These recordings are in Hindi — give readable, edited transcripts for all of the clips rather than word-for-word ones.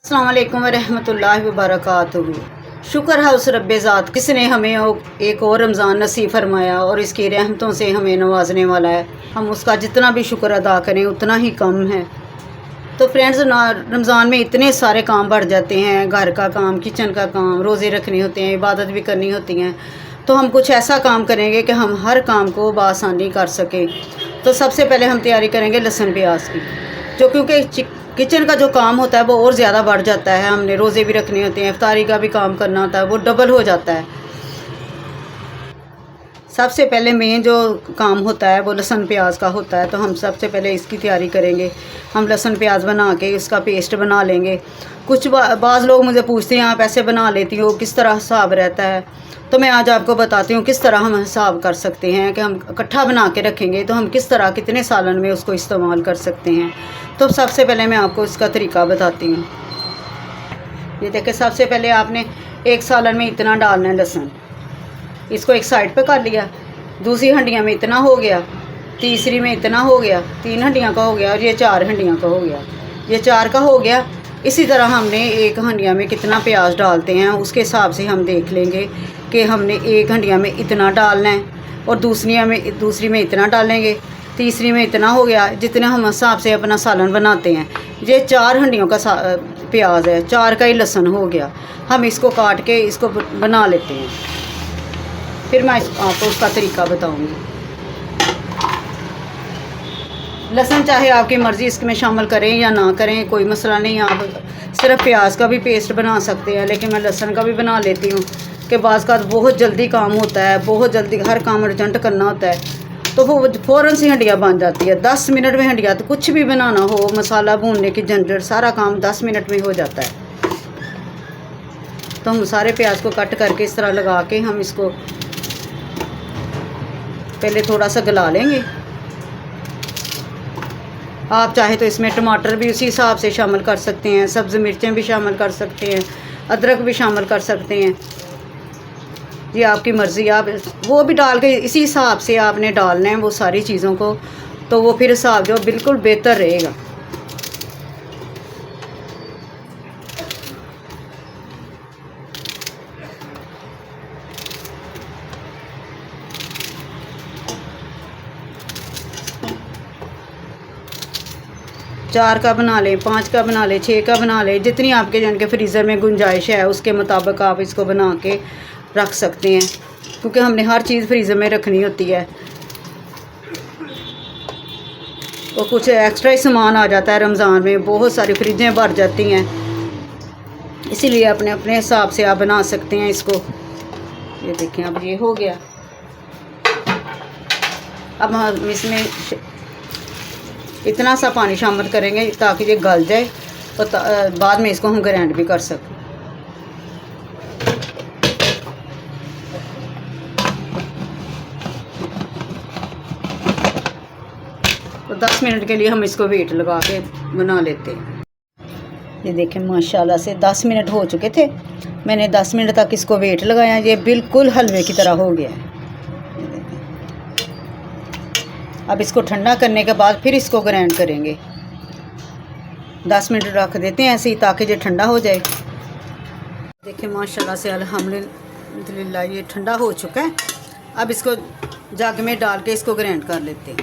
अस्सलाम वालेकुम वरहमतुल्लाहि वबरकातुहू। शुक्र है उस रब्बे ज़ात किसने हमें एक और रमज़ान नसीब फरमाया और इसकी रहमतों से हमें नवाजने वाला है। हम उसका जितना भी शुक्र अदा करें उतना ही कम है। तो फ्रेंड्स, रमज़ान में इतने सारे काम बढ़ जाते हैं, घर का काम, किचन का काम, रोज़े रखने होते हैं, इबादत भी करनी होती हैं। तो हम कुछ ऐसा काम करेंगे कि हम हर काम को बआसानी कर सकें। तो सबसे पहले हम तैयारी करेंगे लहसुन प्याज की, जो क्योंकि किचन का जो काम होता है वो और ज़्यादा बढ़ जाता है। हमने रोज़े भी रखने होते हैं, इफ्तारी का भी काम करना होता है, वो डबल हो जाता है। सबसे पहले मेन जो काम होता है वो लहसुन प्याज का होता है। तो हम सबसे पहले इसकी तैयारी करेंगे। हम लहसुन प्याज बना के उसका पेस्ट बना लेंगे। कुछ बाज़ लोग मुझे पूछते हैं आप ऐसे बना लेती हो, किस तरह हिसाब रहता है। तो मैं आज आपको बताती हूँ किस तरह हम हिसाब कर सकते हैं कि हम इकट्ठा बना के रखेंगे तो हम किस तरह कितने सालन में उसको इस्तेमाल कर सकते हैं। तो सबसे पहले मैं आपको इसका तरीका बताती हूँ। ये देखिए, सबसे पहले आपने एक सालन में इतना डालना है लहसुन। इसको एक साइड पे कर लिया। दूसरी हंडिया में इतना हो गया, तीसरी में इतना हो गया, 3 हंडियाँ का हो गया और ये 4 हंडियाँ का हो गया। ये 4 का हो गया। इसी तरह हमने एक हंडिया में कितना प्याज डालते हैं उसके हिसाब से हम देख लेंगे कि हमने एक हंडिया में इतना डालना है और दूसरी में इतना डालेंगे, तीसरी में इतना हो गया। जितने हम हिसाब से अपना सालन बनाते हैं, ये 4 हंडियों का प्याज है, 4 का ही लहसुन हो गया। हम इसको काट के इसको बना लेते हैं, फिर मैं आपको उसका तरीका बताऊंगी। लहसुन चाहे आपकी मर्ज़ी इसमें शामिल करें या ना करें, कोई मसला नहीं। आप सिर्फ प्याज का भी पेस्ट बना सकते हैं, लेकिन मैं लहसुन का भी बना लेती हूँ कि बाज़ का बहुत जल्दी काम होता है, बहुत जल्दी हर काम अर्जेंट करना होता है। तो वो फ़ौरन सी हंडिया बन जाती है। 10 मिनट में हंडिया, तो कुछ भी बनाना हो, मसाला भूनने की झंझट, सारा काम 10 मिनट में हो जाता है। तो हम सारे प्याज को कट करके इस तरह लगा के हम इसको पहले थोड़ा सा गला लेंगे। आप चाहे तो इसमें टमाटर भी उसी हिसाब से शामिल कर सकते हैं, सब्ज़ मिर्चें भी शामिल कर सकते हैं, अदरक भी शामिल कर सकते हैं। ये आपकी मर्ज़ी, आप वो भी डाल के इसी हिसाब से आपने डालना है वो सारी चीज़ों को। तो वो फिर हिसाब जो बिल्कुल बेहतर रहेगा। चार का बना लें, 5 का बना लें, 6 का बना लें, जितनी आपके जन के फ्रीज़र में गुंजाइश है उसके मुताबिक आप इसको बना के रख सकते हैं, क्योंकि हमने हर चीज़ फ्रीज़र में रखनी होती है। तो कुछ एक्स्ट्रा ही सामान आ जाता है रमज़ान में, बहुत सारी फ्रिजें भर जाती हैं, इसीलिए अपने अपने हिसाब से आप बना सकते हैं इसको। ये देखें, अब ये हो गया। अब हम इसमें इतना सा पानी शामिल करेंगे ताकि ये गल जाए और बाद में इसको हम ग्राइंड भी कर सकें। तो 10 मिनट के लिए हम इसको वेट लगा के बना लेते हैं। ये देखें, माशाल्लाह से 10 मिनट हो चुके थे। मैंने 10 मिनट तक इसको वेट लगाया। ये बिल्कुल हलवे की तरह हो गया है। अब इसको ठंडा करने के बाद फिर इसको ग्राइंड करेंगे। 10 मिनट रख देते हैं ऐसे ही ताकि ये ठंडा हो जाए। देखिए, माशाल्लाह से अल्हम्दुलिल्लाह ये ठंडा हो चुका है। अब इसको जग में डाल के इसको ग्राइंड कर लेते हैं।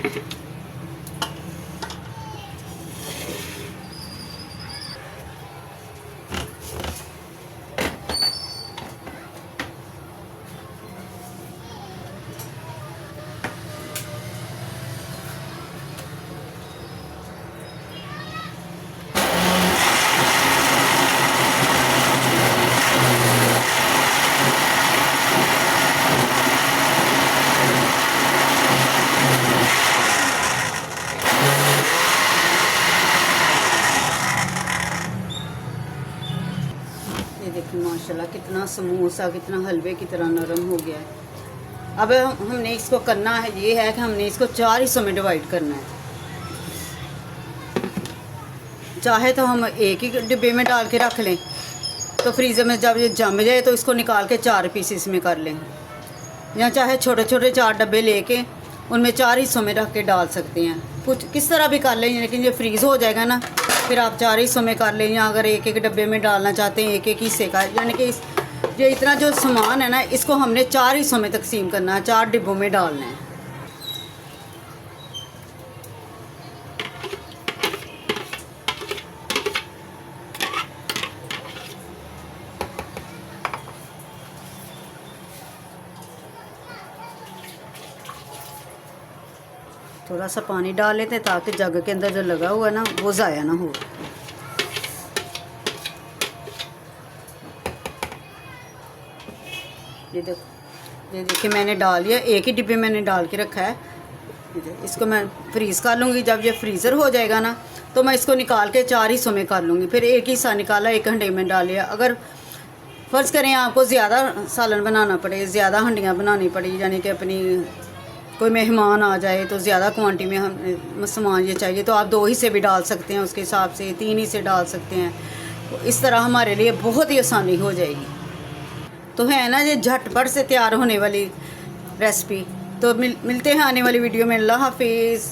ये देखिए, माशाल्लाह कितना समोसा, कितना हलवे की तरह नरम हो गया है। अब हमने इसको करना है, ये है कि हमने इसको 4 हिस्सों में डिवाइड करना है। चाहे तो हम एक ही डिब्बे में डाल के रख लें, तो फ्रीज़र में जब ये जम जाए तो इसको निकाल के 4 पीसेस में कर लें, या चाहे छोटे छोटे 4 डब्बे लेके उनमें 4 हिस्सों में रख के डाल सकते हैं। कुछ किस तरह भी कर लें, लेकिन ये फ्रीज़ हो जाएगा ना फिर आप 4 हिस्सों में कर लें, या अगर एक एक डब्बे में डालना चाहते हैं एक एक हिस्से का, यानी कि ये इतना जो सामान है ना इसको हमने 4 हिस्सों में तकसीम करना है, 4 डिब्बों में डालना है। थोड़ा सा पानी डाल लेते हैं ताकि जग के अंदर जो लगा हुआ है ना वो ज़ाया ना हो। ये देखिए मैंने डाल लिया, एक ही डिब्बे मैंने डाल के रखा है। इसको मैं फ्रीज़ कर लूँगी। जब ये फ्रीज़र हो जाएगा ना तो मैं इसको निकाल के 4 हिस्सों में कर लूँगी। फिर एक हिस्सा निकाला, एक हंडे में डाल लिया। अगर फ़र्ज़ करें आपको ज़्यादा सालन बनाना पड़े, ज़्यादा हंडियाँ बनानी पड़ी, यानी कि अपनी कोई मेहमान आ जाए तो ज़्यादा क्वांटिटी में हम सामान ये चाहिए, तो आप 2 हिस्से भी डाल सकते हैं, उसके हिसाब से 3 हिस्से डाल सकते हैं। तो इस तरह हमारे लिए बहुत ही आसानी हो जाएगी। तो है ना ये झटपट से तैयार होने वाली रेसिपी। तो मिलते हैं आने वाली वीडियो में। अल्लाह हाफिज़।